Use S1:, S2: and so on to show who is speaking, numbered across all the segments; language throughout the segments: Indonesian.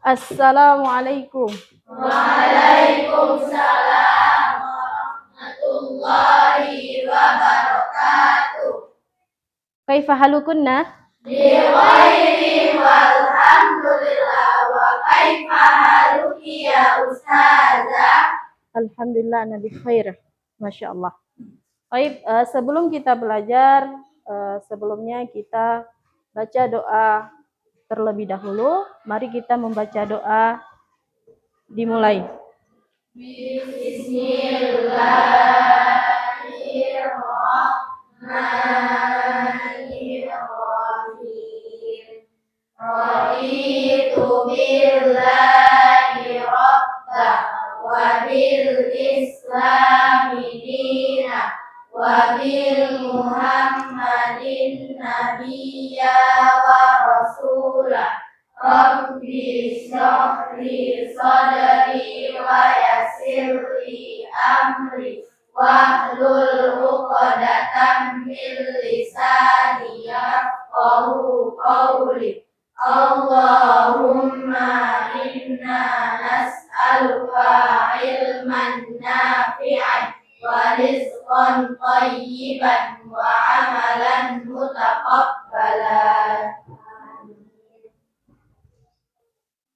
S1: Assalamualaikum. Waalaikumsalam warahmatullahi wabarakatuh. Kaifa halukunna? Bikhairin walhamdulillah. Wa kaifa haluki ya ustazah? Alhamdulillah ana bikhair. Masya Allah. Baik, sebelum kita belajar, sebelumnya kita baca doa terlebih dahulu. Mari kita membaca doa. Dimulai. Bismillahirrahmanirrahim. Raditu billahi rabbah wa bil islami dina wa bil muhammadin nabiyya wa rasulah. Rabbi shrah li sadri wa yassir li amri wahlul 'uqdatam min lisani yafqahu qawli. Allahumma inna nas'aluka ilman nafi'an wa rizqan thayyiban wa amalan mutaqabbalan.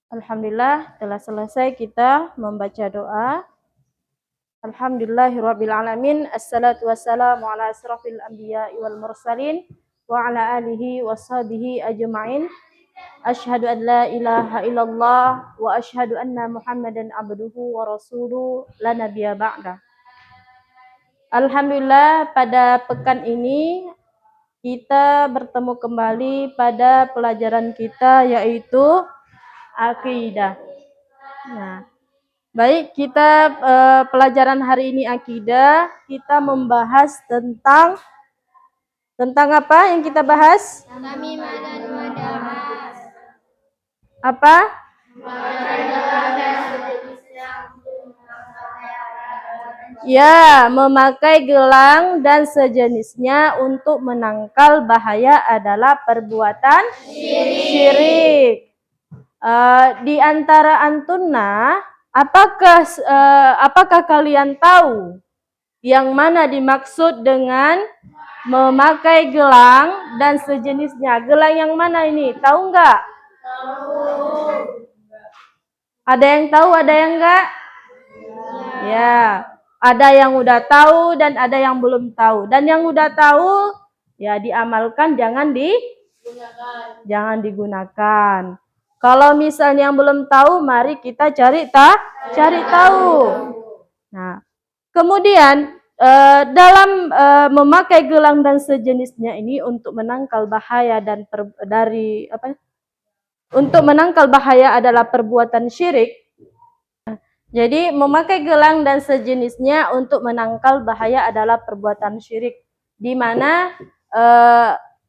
S1: Alhamdulillah telah selesai kita membaca doa. Alhamdulillahirabbil alamin. Assalatu wassalamu ala asrafil anbiya'i wal mursalin wa ala alihi washabihi ajma'in. Asyhadu an la ilaha illallah wa asyhadu anna Muhammadan abduhu wa rasuluhu la nabiyya ba'da. Alhamdulillah pada pekan ini kita bertemu kembali pada pelajaran kita yaitu akidah. Nah, baik kita pelajaran hari ini akidah, kita membahas tentang apa yang kita bahas? Tamimah dan wada'at. Apa? Ya, memakai gelang dan sejenisnya untuk menangkal bahaya adalah perbuatan syirik. Di antara antunna, apakah kalian tahu yang mana dimaksud dengan memakai gelang dan sejenisnya? Gelang yang mana ini? Tahu nggak? Tahu. Ada yang tahu, ada yang enggak? Ya, ada yang udah tahu dan ada yang belum tahu. Dan yang udah tahu, ya diamalkan, jangan digunakan. Kalau misalnya yang belum tahu, mari kita cari tahu. Nah, kemudian dalam memakai gelang dan sejenisnya ini untuk menangkal bahaya dan untuk menangkal bahaya adalah perbuatan syirik. Jadi memakai gelang dan sejenisnya untuk menangkal bahaya adalah perbuatan syirik, di mana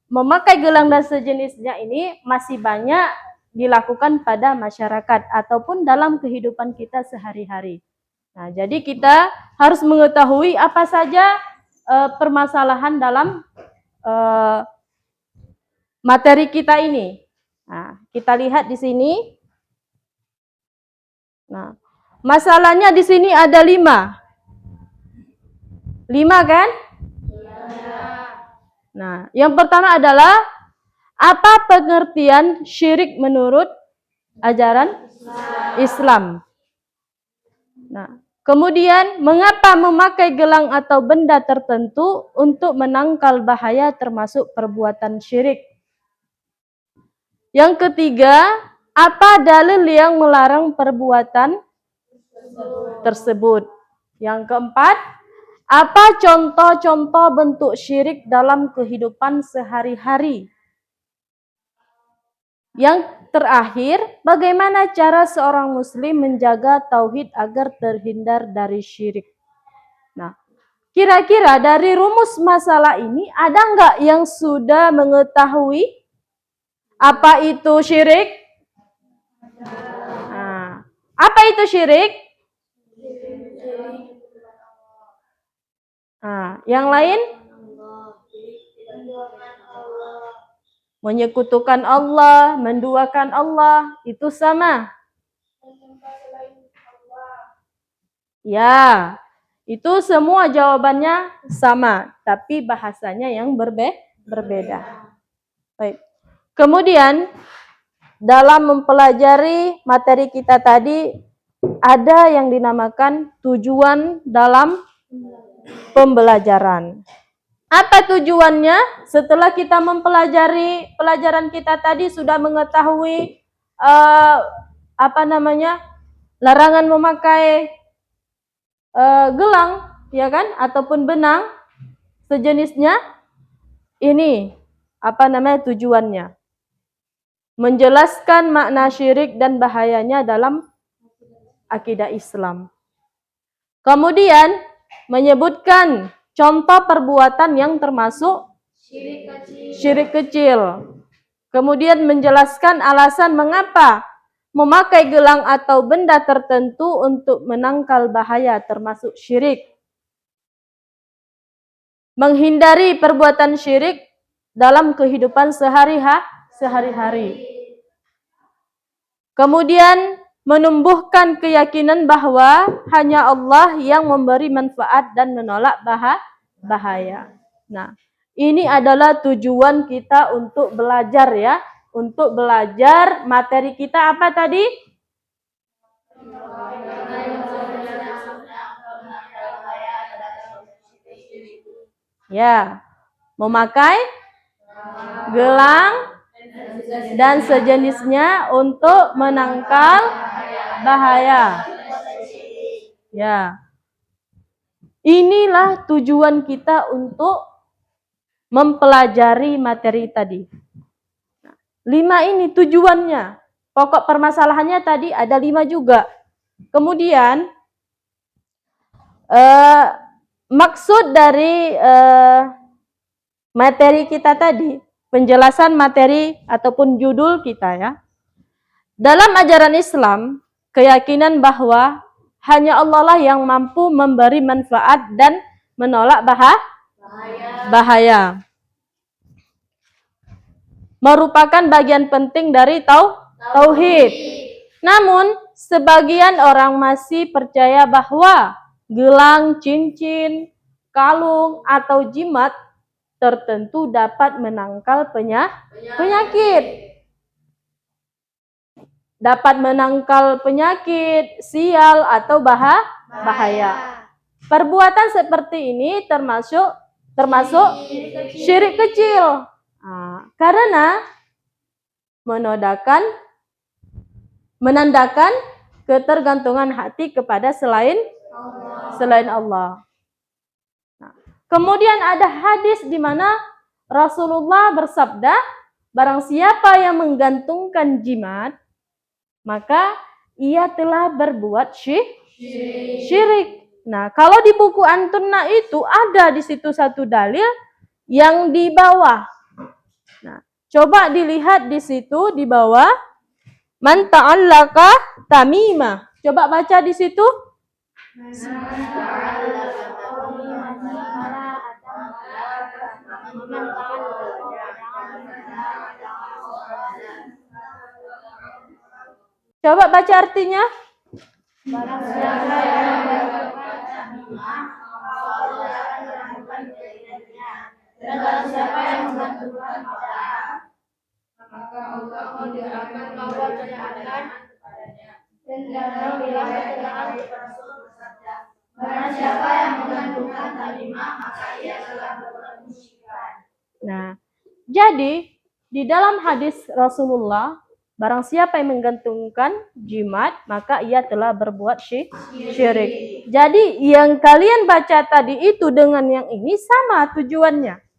S1: memakai gelang dan sejenisnya ini masih banyak dilakukan pada masyarakat ataupun dalam kehidupan kita sehari-hari. Nah, jadi kita harus mengetahui apa saja permasalahan dalam materi kita ini. Nah, kita lihat di sini. Nah, masalahnya di sini ada 5. 5 kan? Nah, yang pertama adalah apa pengertian syirik menurut ajaran Islam? Nah, kemudian mengapa memakai gelang atau benda tertentu untuk menangkal bahaya termasuk perbuatan syirik? Yang ketiga, apa dalil yang melarang perbuatan tersebut? Yang keempat, apa contoh-contoh bentuk syirik dalam kehidupan sehari-hari? Yang terakhir, bagaimana cara seorang muslim menjaga tauhid agar terhindar dari syirik? Nah, kira-kira dari rumus masalah ini ada nggak yang sudah mengetahui apa itu syirik? Nah, apa itu syirik? Nah, yang lain? menyekutukan Allah, menduakan Allah, itu sama. Ya, itu semua jawabannya sama, tapi bahasanya yang berbeda. Baik. Kemudian dalam mempelajari materi kita tadi ada yang dinamakan tujuan dalam pembelajaran. Apa tujuannya? Setelah kita mempelajari pelajaran kita tadi sudah mengetahui larangan memakai gelang, ya kan, ataupun benang sejenisnya. Ini tujuannya? Menjelaskan makna syirik dan bahayanya dalam akidah Islam. Kemudian menyebutkan contoh perbuatan yang termasuk syirik kecil. Kemudian menjelaskan alasan mengapa memakai gelang atau benda tertentu untuk menangkal bahaya termasuk syirik. Menghindari perbuatan syirik dalam kehidupan sehari-hari. Kemudian menumbuhkan keyakinan bahwa hanya Allah yang memberi manfaat dan menolak bahaya. Nah, ini adalah tujuan kita untuk belajar ya. Untuk belajar materi kita apa tadi? Ya, memakai gelang dan sejenisnya untuk menangkal bahaya. Ya. Inilah tujuan kita untuk mempelajari materi tadi. 5 ini tujuannya. Pokok permasalahannya tadi ada 5 juga. Kemudian maksud dari materi kita tadi, penjelasan materi ataupun judul kita ya. Dalam ajaran Islam, keyakinan bahwa hanya Allah lah yang mampu memberi manfaat dan menolak bahaya. Merupakan bagian penting dari tauhid. Namun, sebagian orang masih percaya bahwa gelang, cincin, kalung, atau jimat tertentu dapat menangkal penyakit. Dapat menangkal penyakit, sial, atau bahaya. Perbuatan seperti ini termasuk syirik kecil. Karena menandakan ketergantungan hati kepada selain Allah. Kemudian ada hadis di mana Rasulullah bersabda, barang siapa yang menggantungkan jimat, maka ia telah berbuat syirik. Nah, kalau di buku Antunna itu ada di situ satu dalil yang di bawah. Nah, coba dilihat di situ di bawah, man ta'allaka tamimah. Coba baca di situ. Coba baca artinya.
S2: Maka Allah tidak akan mau berjalan dan dalam bilang keterangan bersabda, barang siapa yang menggantungkan tamimah maka ia telah berbuat kesyirikan.
S1: Nah, jadi di dalam hadis Rasulullah, barang siapa yang menggantungkan jimat maka ia telah berbuat syirik. Jadi yang kalian baca tadi itu dengan yang ini sama tujuannya.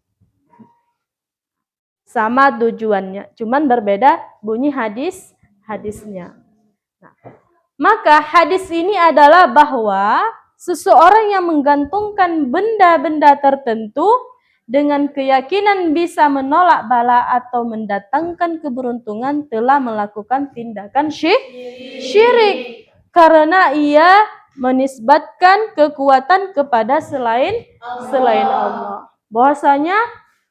S1: Sama tujuannya, cuman berbeda bunyi hadisnya. Nah, maka hadis ini adalah bahwa seseorang yang menggantungkan benda-benda tertentu dengan keyakinan bisa menolak bala atau mendatangkan keberuntungan telah melakukan tindakan syirik karena ia menisbatkan kekuatan kepada selain Allah. Bahwasanya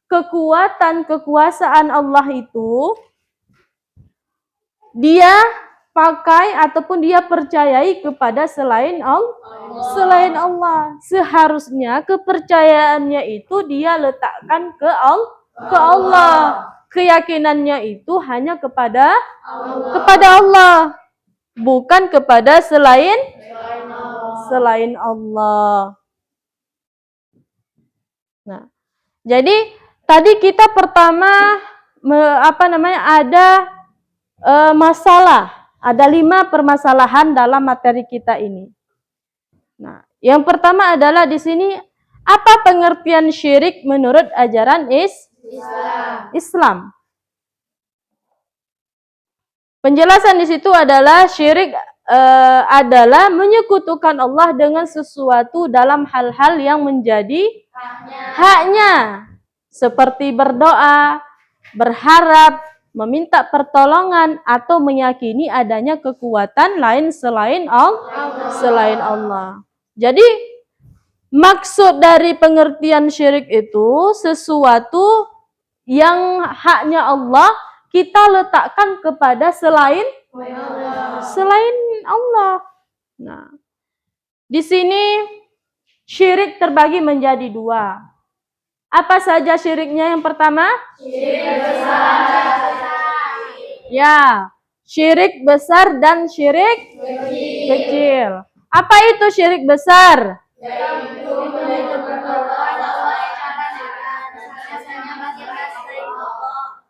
S1: kekuatan kekuasaan Allah itu dia pakai ataupun dia percayai kepada selain Allah. Selain Allah. Seharusnya kepercayaannya itu dia letakkan ke Allah. Keyakinannya itu hanya kepada Allah, bukan kepada selain Allah. Nah, jadi tadi kita pertama ada masalah, ada 5 permasalahan dalam materi kita ini. Nah, yang pertama adalah di sini apa pengertian syirik menurut ajaran Islam. Penjelasan di situ adalah syirik adalah menyekutukan Allah dengan sesuatu dalam hal-hal yang menjadi haknya, seperti berdoa, berharap, meminta pertolongan, atau meyakini adanya kekuatan lain selain Allah. Jadi maksud dari pengertian syirik itu sesuatu yang haknya Allah kita letakkan kepada selain Allah. Nah, di sini syirik terbagi menjadi 2. Apa saja syiriknya? Yang pertama? Syirik besar. Ya, syirik besar dan syirik kecil. Apa itu syirik besar?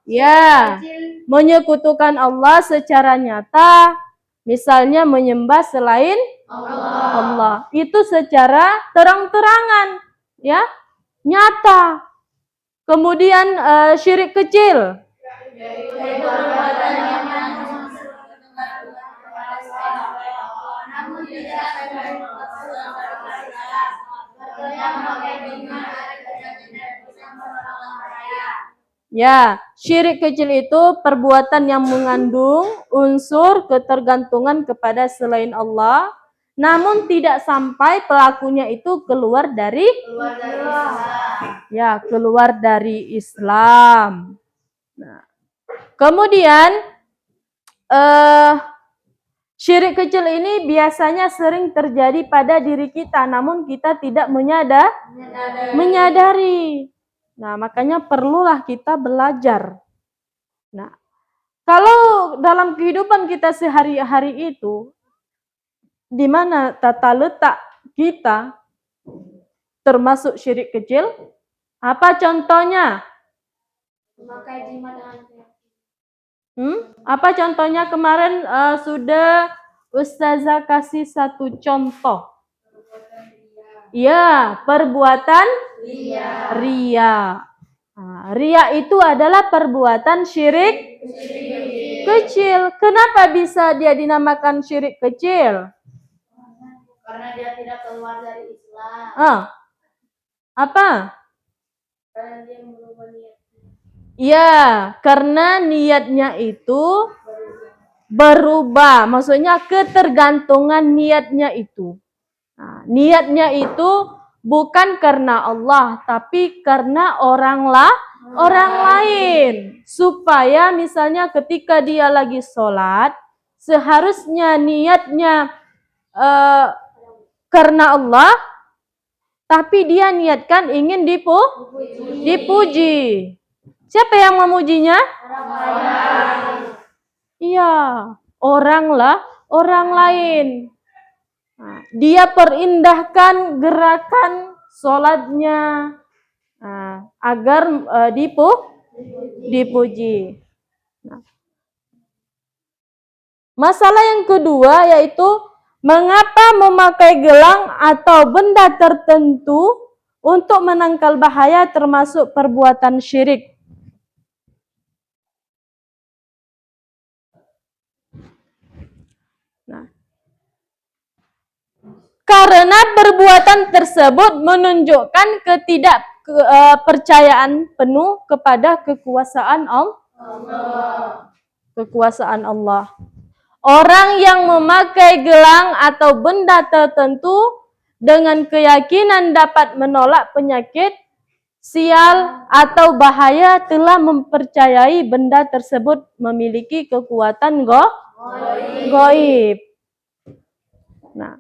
S1: Ya, menyekutukan Allah secara nyata, misalnya menyembah selain Allah. Itu secara terang-terangan, ya, nyata. Kemudian syirik kecil. Ya, syirik kecil itu perbuatan yang mengandung unsur ketergantungan kepada selain Allah, namun tidak sampai pelakunya itu keluar dari Islam. Nah, kemudian syirik kecil ini biasanya sering terjadi pada diri kita, namun kita tidak menyadari. Nah, makanya perlulah kita belajar. Nah, kalau dalam kehidupan kita sehari-hari itu, di mana tata letak kita termasuk syirik kecil? Apa contohnya?
S2: Memakai jimat dengan
S1: Apa contohnya kemarin sudah Ustazah kasih satu contoh. Ya, perbuatan ria. Nah, ria itu adalah perbuatan syirik kecil. Kenapa bisa dia dinamakan syirik kecil?
S2: Karena dia tidak keluar dari Islam.
S1: Apa?
S2: Karena dia merubah niatnya.
S1: Ya, karena niatnya itu berubah. Maksudnya ketergantungan niatnya itu. Nah, niatnya itu bukan karena Allah, tapi karena orang lain. Supaya misalnya ketika dia lagi sholat, seharusnya niatnya karena Allah, tapi dia niatkan ingin dipuji. Siapa yang memujinya? Iya, orang lain. Nah, dia perindahkan gerakan sholatnya agar dipuji. Nah, masalah yang kedua yaitu mengapa memakai gelang atau benda tertentu untuk menangkal bahaya termasuk perbuatan syirik. Nah, karena perbuatan tersebut menunjukkan ketidakpercayaan penuh kepada kekuasaan Allah. Orang yang memakai gelang atau benda tertentu dengan keyakinan dapat menolak penyakit sial, atau bahaya telah mempercayai benda tersebut memiliki kekuatan goib. Nah,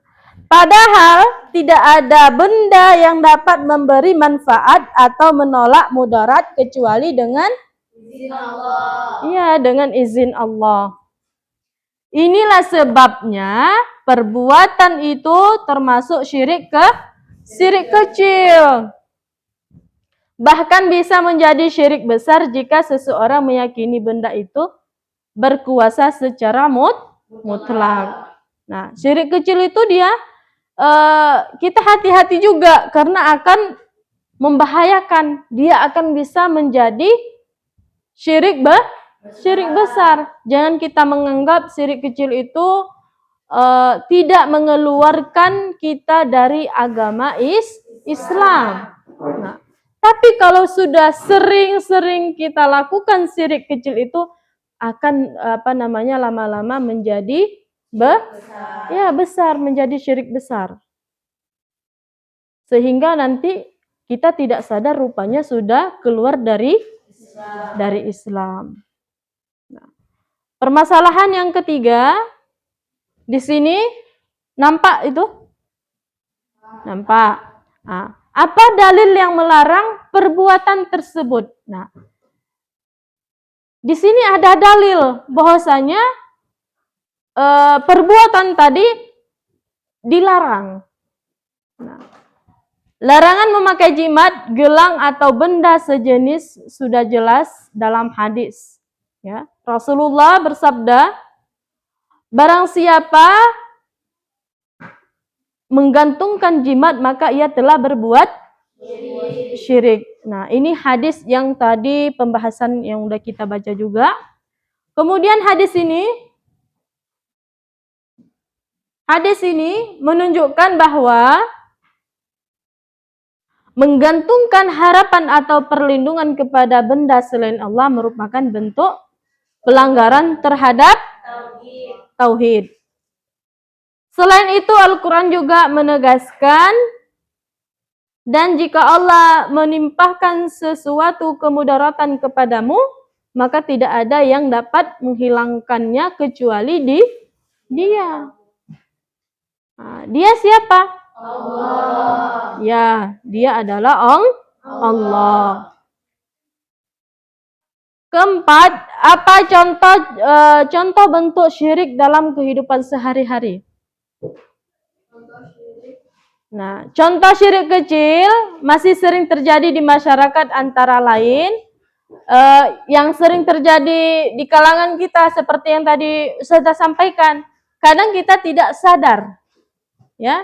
S1: padahal tidak ada benda yang dapat memberi manfaat atau menolak mudarat kecuali dengan
S2: izin Allah.
S1: Iya, dengan izin Allah. Inilah sebabnya perbuatan itu termasuk syirik kecil. Bahkan bisa menjadi syirik besar jika seseorang meyakini benda itu berkuasa secara mutlak. Nah, syirik kecil itu dia kita hati-hati juga karena akan membahayakan. Dia akan bisa menjadi syirik besar. Jangan kita menganggap syirik kecil itu tidak mengeluarkan kita dari agama Islam. Nah, tapi kalau sudah sering-sering kita lakukan syirik kecil itu akan lama-lama menjadi besar, menjadi syirik besar. Sehingga nanti kita tidak sadar rupanya sudah keluar dari Islam. Nah, permasalahan yang ketiga di sini nampak itu? Nampak. Nah, apa dalil yang melarang perbuatan tersebut? Nah, di sini ada dalil bahwasanya perbuatan tadi dilarang. Nah, larangan memakai jimat, gelang atau benda sejenis sudah jelas dalam hadis. Ya, Rasulullah bersabda, barang siapa menggantungkan jimat maka ia telah berbuat syirik. Nah, ini hadis yang tadi pembahasan yang udah kita baca juga. Kemudian hadis ini menunjukkan bahwa menggantungkan harapan atau perlindungan kepada benda selain Allah merupakan bentuk pelanggaran terhadap tauhid. Selain itu, Al-Quran juga menegaskan, dan jika Allah menimpahkan sesuatu kemudaratan kepadamu, maka tidak ada yang dapat menghilangkannya kecuali Dia. Nah, Dia siapa?
S2: Allah.
S1: Ya, Dia adalah Allah. Keempat, apa contoh bentuk syirik dalam kehidupan sehari-hari? Nah, contoh syirik kecil masih sering terjadi di masyarakat antara lain yang sering terjadi di kalangan kita seperti yang tadi sudah sampaikan. Kadang kita tidak sadar, ya,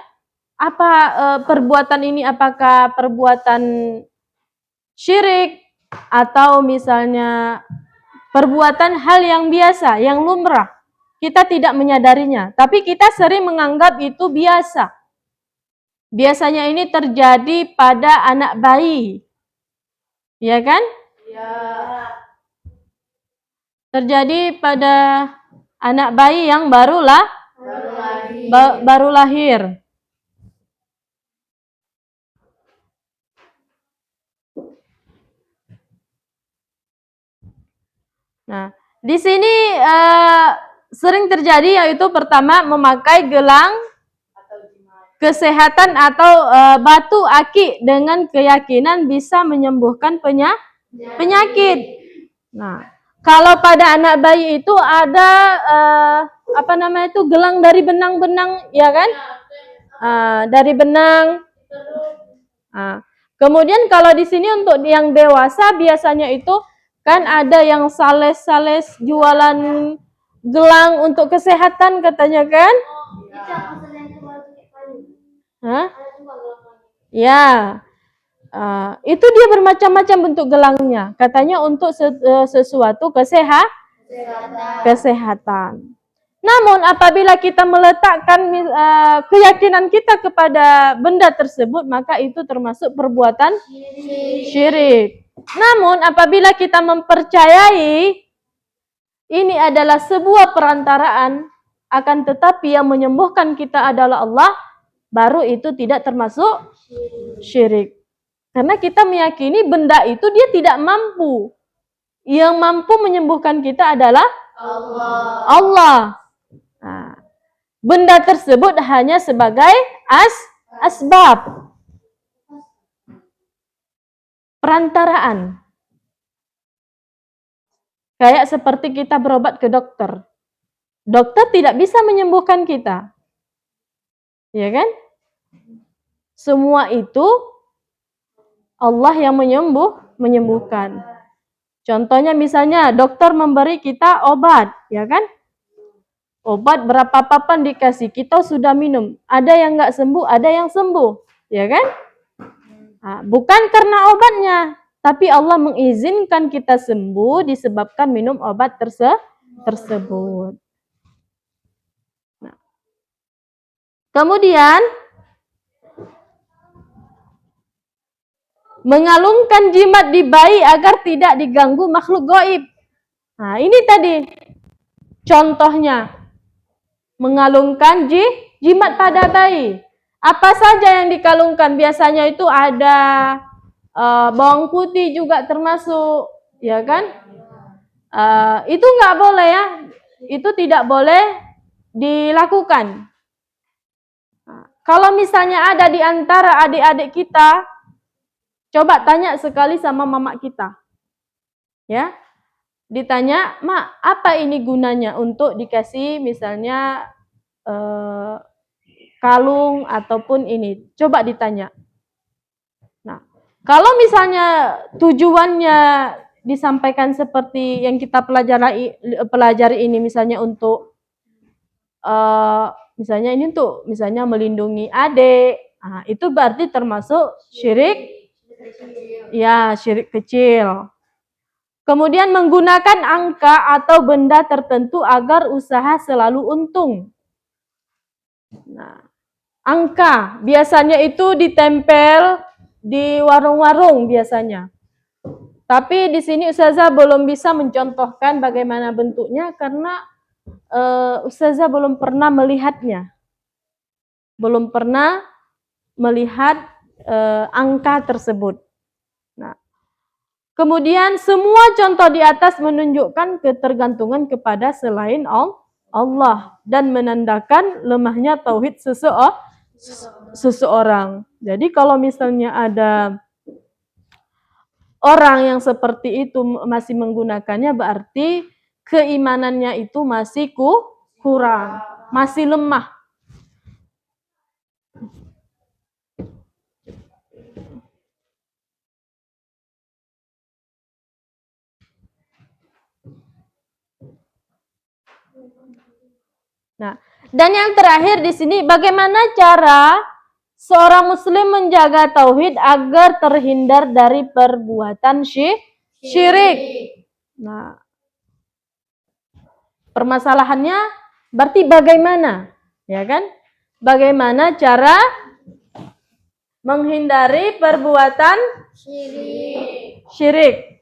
S1: apa perbuatan ini apakah perbuatan syirik atau misalnya perbuatan hal yang biasa, yang lumrah. Kita tidak menyadarinya, tapi kita sering menganggap itu biasa. Biasanya ini terjadi pada anak bayi. Ya kan?
S2: Ya.
S1: Terjadi pada anak bayi yang baru lahir. Nah, di sini sering terjadi yaitu pertama memakai gelang kesehatan atau batu aki dengan keyakinan bisa menyembuhkan penyakit. Nah, kalau pada anak bayi itu ada gelang dari benang-benang, ya kan? Dari benang. Kemudian kalau di sini untuk yang dewasa biasanya itu kan ada yang sales jualan gelang untuk kesehatan katanya kan? Hah? Ya, itu dia bermacam-macam bentuk gelangnya. Katanya untuk sesuatu kesehatan. Namun apabila kita meletakkan keyakinan kita kepada benda tersebut, maka itu termasuk perbuatan syirik. Namun apabila kita mempercayai ini adalah sebuah perantaraan, akan tetapi yang menyembuhkan kita adalah Allah, baru itu tidak termasuk syirik. Karena kita meyakini benda itu dia tidak mampu. Yang mampu menyembuhkan kita adalah Allah. Nah, benda tersebut hanya sebagai asbab. Perantaraan. Kayak seperti kita berobat ke dokter. Dokter tidak bisa menyembuhkan kita. Ya kan? Semua itu Allah yang menyembuhkan. Contohnya misalnya dokter memberi kita obat, ya kan? Obat berapa papan dikasih, kita sudah minum. Ada yang nggak sembuh, ada yang sembuh, ya kan? Nah, bukan karena obatnya, tapi Allah mengizinkan kita sembuh disebabkan minum obat tersebut. Nah. Kemudian mengalungkan jimat di bayi agar tidak diganggu makhluk gaib. Nah, ini tadi contohnya. Mengalungkan jimat pada bayi. Apa saja yang dikalungkan? Biasanya itu ada bawang putih juga termasuk, ya kan? Itu nggak boleh ya. Itu tidak boleh dilakukan. Nah, kalau misalnya ada di antara adik-adik kita, coba tanya sekali sama mama kita. Ya. Ditanya, "Mak, apa ini gunanya untuk dikasih misalnya kalung ataupun ini?" Coba ditanya. Nah, kalau misalnya tujuannya disampaikan seperti yang kita pelajari ini misalnya untuk misalnya ini untuk misalnya melindungi adik, nah, itu berarti termasuk syirik. Ya, syirik kecil. Kemudian menggunakan angka atau benda tertentu agar usaha selalu untung. Nah, angka biasanya itu ditempel di warung-warung biasanya. Tapi di sini Ustazah belum bisa mencontohkan bagaimana bentuknya karena Ustazah belum pernah melihatnya. Belum pernah melihat angka tersebut. Nah, kemudian semua contoh di atas menunjukkan ketergantungan kepada selain Allah dan menandakan lemahnya tauhid seseorang. Jadi kalau misalnya ada orang yang seperti itu masih menggunakannya berarti keimanannya itu masih kurang, masih lemah. Nah, dan yang terakhir di sini bagaimana cara seorang muslim menjaga tauhid agar terhindar dari perbuatan syirik. Nah, permasalahannya berarti bagaimana? Ya kan? Bagaimana cara menghindari perbuatan syirik?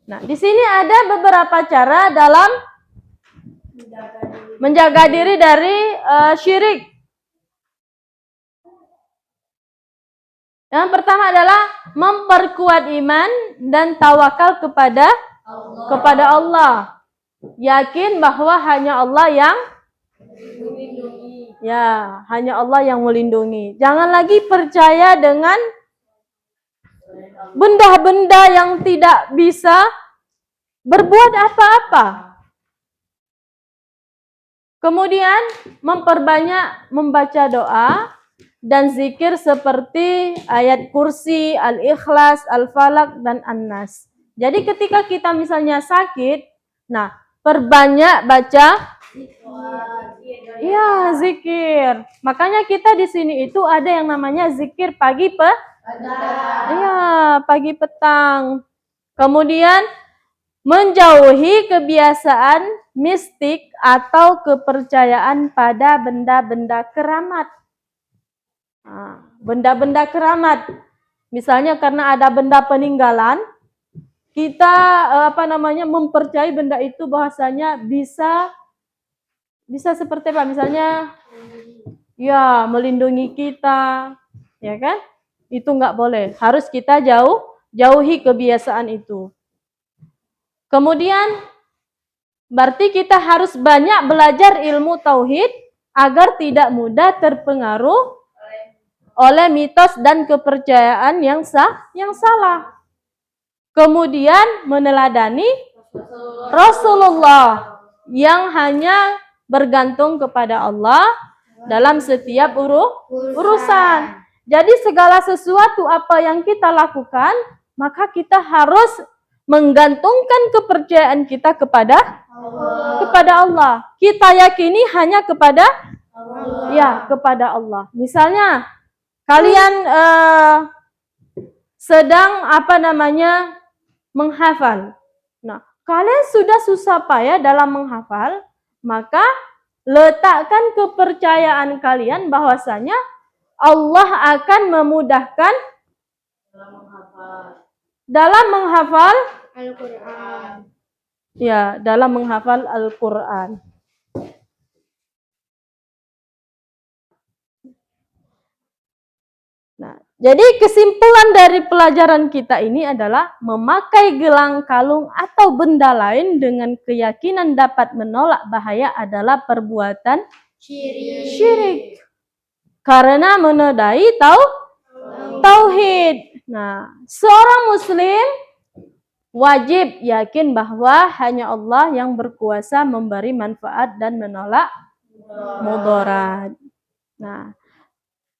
S1: Nah, di sini ada beberapa cara dalam menjaga diri dari syirik. Yang pertama adalah memperkuat iman dan tawakal kepada Allah. Yakin bahwa hanya Allah yang hanya Allah yang melindungi. Jangan lagi percaya dengan benda-benda yang tidak bisa berbuat apa-apa. Kemudian memperbanyak membaca doa dan zikir seperti ayat kursi, al-ikhlas, al-falak, dan an-nas. Jadi ketika kita misalnya sakit, nah perbanyak baca zikir. Makanya kita di sini itu ada yang namanya zikir pagi pagi petang. Kemudian menjauhi kebiasaan mistik atau kepercayaan pada benda-benda keramat. Benda-benda keramat. Misalnya karena ada benda peninggalan, kita mempercayai benda itu bahwasanya bisa seperti apa? Misalnya ya melindungi kita, ya kan? Itu nggak boleh. Harus kita jauhi kebiasaan itu. Kemudian berarti kita harus banyak belajar ilmu tauhid agar tidak mudah terpengaruh oleh mitos dan kepercayaan yang salah. Kemudian meneladani Rasulullah yang hanya bergantung kepada Allah dalam setiap urusan. Jadi segala sesuatu apa yang kita lakukan, maka kita harus menggantungkan kepercayaan kita kepada Allah. Kita yakini hanya kepada kepada Allah. Misalnya kalian sedang menghafal. Nah, kalian sudah susah payah dalam menghafal, maka letakkan kepercayaan kalian bahwasanya Allah akan memudahkan dalam menghafal
S2: Al-Quran.
S1: Ya, dalam menghafal Al-Quran. Nah, jadi kesimpulan dari pelajaran kita ini adalah memakai gelang, kalung, atau benda lain dengan keyakinan dapat menolak bahaya adalah perbuatan syirik. Karena menodai tauhid. Nah, seorang muslim wajib yakin bahwa hanya Allah yang berkuasa memberi manfaat dan menolak mudarat. Nah,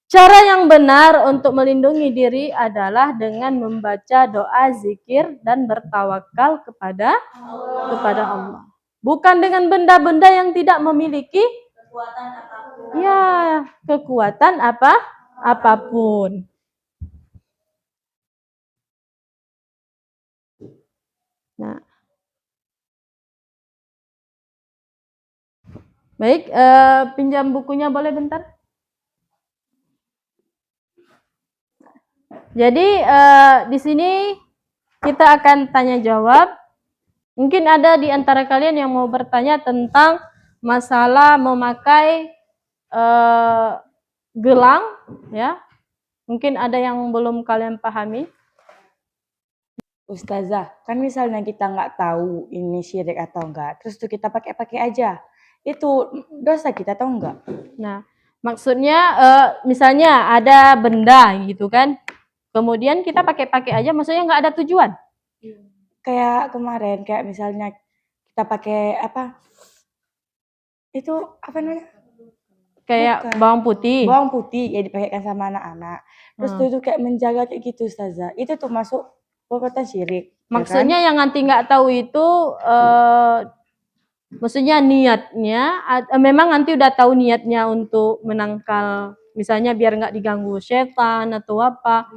S1: cara yang benar untuk melindungi diri adalah dengan membaca doa, zikir, dan bertawakal kepada Allah. Bukan dengan benda-benda yang tidak memiliki kekuatan apapun. Nah, baik, pinjam bukunya boleh bentar? Jadi di sini kita akan tanya jawab. Mungkin ada di antara kalian yang mau bertanya tentang masalah memakai gelang, ya. Mungkin ada yang belum kalian pahami.
S3: Ustazah, kan misalnya kita nggak tahu ini syirik atau enggak, terus tuh kita pakai aja, itu dosa kita atau enggak?
S1: Nah, maksudnya misalnya ada benda gitu kan, kemudian kita pakai aja, maksudnya nggak ada tujuan.
S3: Kayak kemarin, kayak misalnya kita pakai itu apa namanya?
S1: Kayak
S3: Bukan.
S1: bawang putih
S3: ya dipakaikan sama anak-anak. Terus tuh kayak menjaga kayak gitu, Ustazah. Itu tuh masuk perbuatan syirik.
S1: Maksudnya ya kan? Yang nanti nggak tahu itu maksudnya niatnya memang nanti udah tahu niatnya untuk menangkal, misalnya biar nggak diganggu setan atau apa.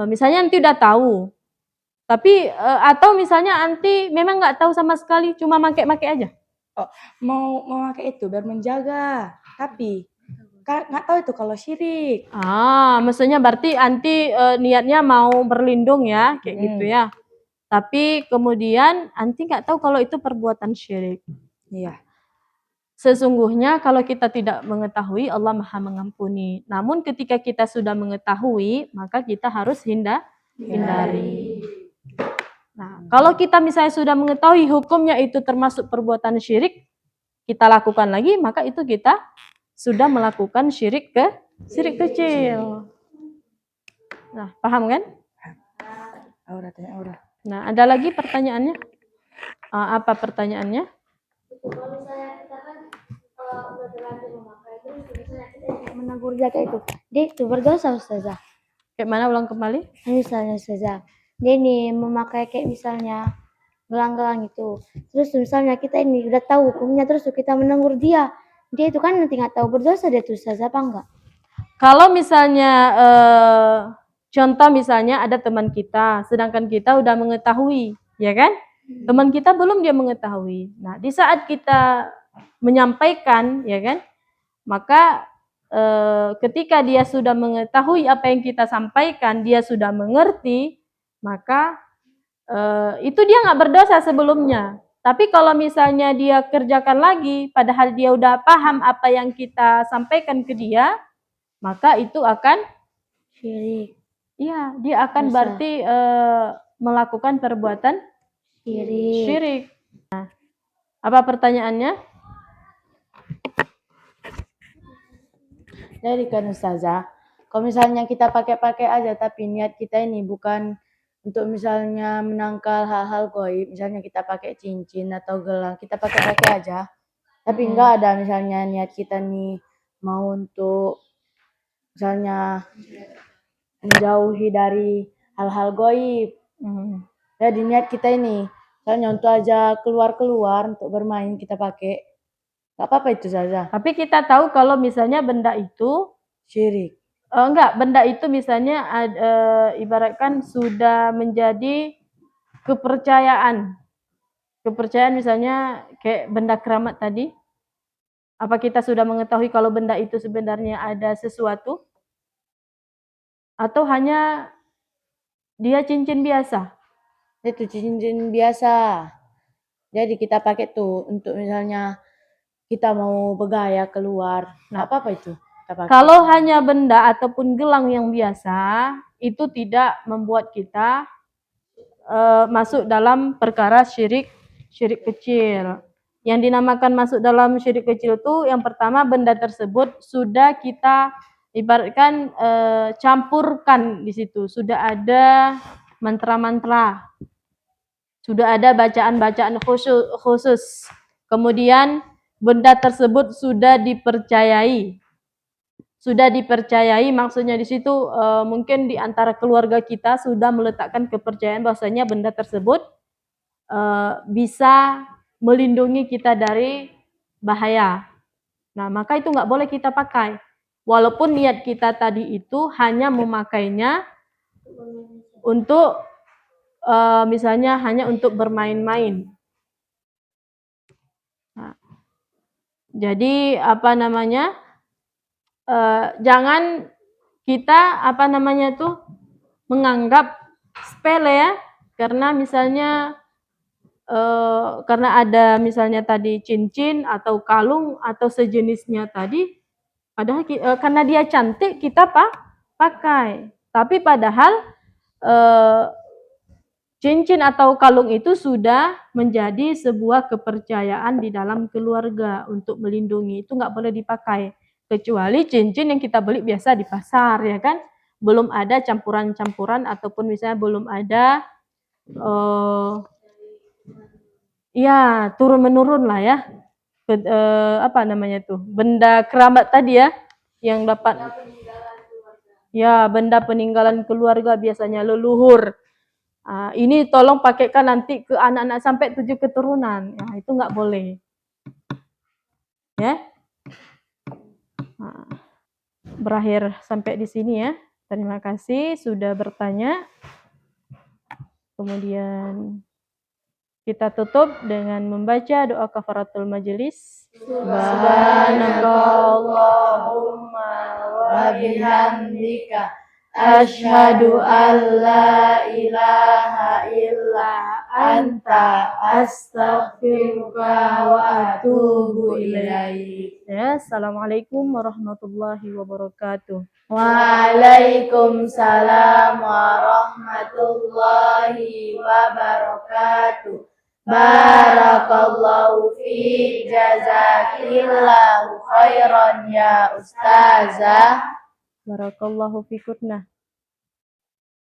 S1: Misalnya nanti udah tahu. Tapi atau misalnya nanti memang nggak tahu sama sekali, cuma make aja.
S3: Oh, mau memakai itu biar menjaga, tapi nggak tahu itu kalau syirik.
S1: Maksudnya berarti anti niatnya mau berlindung ya, kayak gitu ya. Tapi kemudian anti nggak tahu kalau itu perbuatan syirik.
S3: Iya.
S1: Sesungguhnya kalau kita tidak mengetahui, Allah Maha mengampuni. Namun ketika kita sudah mengetahui, maka kita harus hindari. Nah, kalau kita misalnya sudah mengetahui hukumnya itu termasuk perbuatan syirik, kita lakukan lagi, maka itu kita sudah melakukan syirik kecil. Nah, paham kan?
S3: Aura.
S1: Nah, ada lagi pertanyaannya? Apa pertanyaannya?
S2: Kalau misalnya kita kan udah terlanjur memakai itu, misalnya kita menegur dia kayak dia itu berdosa, Ustazah.
S1: Kayak mana, ulang kembali?
S2: Misalnya Ustazah, dia ini memakai kayak misalnya gelang-gelang itu, terus misalnya kita ini udah tahu hukumnya, terus kita menegur dia itu kan nanti nggak tahu berdosa dia tuh, Ustazah, apa enggak?
S1: Kalau misalnya contoh misalnya ada teman kita, sedangkan kita udah mengetahui, ya kan? Teman kita belum dia mengetahui. Nah, di saat kita menyampaikan, ya kan? Maka ketika dia sudah mengetahui apa yang kita sampaikan, dia sudah mengerti, maka itu dia nggak berdosa sebelumnya. Tapi kalau misalnya dia kerjakan lagi, padahal dia udah paham apa yang kita sampaikan ke dia, maka itu akan
S2: Syirik.
S1: iya, dia akan
S2: Dosa.
S1: berarti melakukan perbuatan
S2: Syirik.
S1: syirik. Nah, apa pertanyaannya?
S3: Jadi kan Ustazah, kalau misalnya kita pakai-pakai aja tapi niat kita ini bukan untuk misalnya menangkal hal-hal goib, misalnya kita pakai cincin atau gelang, kita pakai-pakai aja. Tapi enggak ada misalnya niat kita nih mau untuk misalnya menjauhi dari hal-hal goib. Jadi niat kita ini misalnya untuk aja keluar-keluar untuk bermain kita pakai. Gak apa-apa itu saja.
S1: Tapi kita tahu kalau misalnya benda itu
S3: Syirik.
S1: enggak, benda itu misalnya ibaratkan sudah menjadi kepercayaan. Kepercayaan misalnya kayak benda keramat tadi. Apa kita sudah mengetahui kalau benda itu sebenarnya ada sesuatu? Atau hanya dia cincin biasa?
S3: Itu cincin biasa. Jadi kita pakai tuh untuk misalnya kita mau bergaya keluar. Nah, apa itu? Kita pakai.
S1: Kalau hanya benda ataupun gelang yang biasa, itu tidak membuat kita masuk dalam perkara syirik kecil. Yang dinamakan masuk dalam syirik kecil itu yang pertama benda tersebut sudah kita ibaratkan campurkan di situ, sudah ada mantra-mantra, sudah ada bacaan-bacaan khusus. Kemudian benda tersebut sudah dipercayai. Sudah dipercayai maksudnya di situ mungkin di antara keluarga kita sudah meletakkan kepercayaan bahwasanya benda tersebut bisa melindungi kita dari bahaya. Nah, maka itu nggak boleh kita pakai. Walaupun niat kita tadi itu hanya memakainya untuk misalnya hanya untuk bermain-main. Nah, jadi apa namanya? Jangan kita apa namanya tuh menganggap sepele ya, karena misalnya karena ada misalnya tadi cincin atau kalung atau sejenisnya tadi, padahal karena dia cantik kita pakai, tapi padahal cincin atau kalung itu sudah menjadi sebuah kepercayaan di dalam keluarga untuk melindungi, itu nggak boleh dipakai. Kecuali cincin yang kita beli biasa di pasar, ya kan? Belum ada campuran-campuran ataupun misalnya belum ada ya turun-menurun lah ya. Apa namanya tuh? Benda keramat tadi ya, yang dapat ya benda peninggalan keluarga biasanya leluhur. Ini tolong pakaikan nanti ke anak-anak sampai 7 keturunan. Ya, itu nggak boleh. Ya. Berakhir sampai di sini ya. Terima kasih sudah bertanya. Kemudian kita tutup dengan membaca doa kafaratul majelis. Subhanakallahumma wa bihamdika asyhadu an la ilaha illa anta astaghfiruka wa atubu ilaik. Ya, assalamualaikum warahmatullahi wabarakatuh.
S2: Waalaikumsalam warahmatullahi wabarakatuh. Barakallahu fiik, jazakillahu khairan ya ustazah.
S1: Barakallahu fikunna.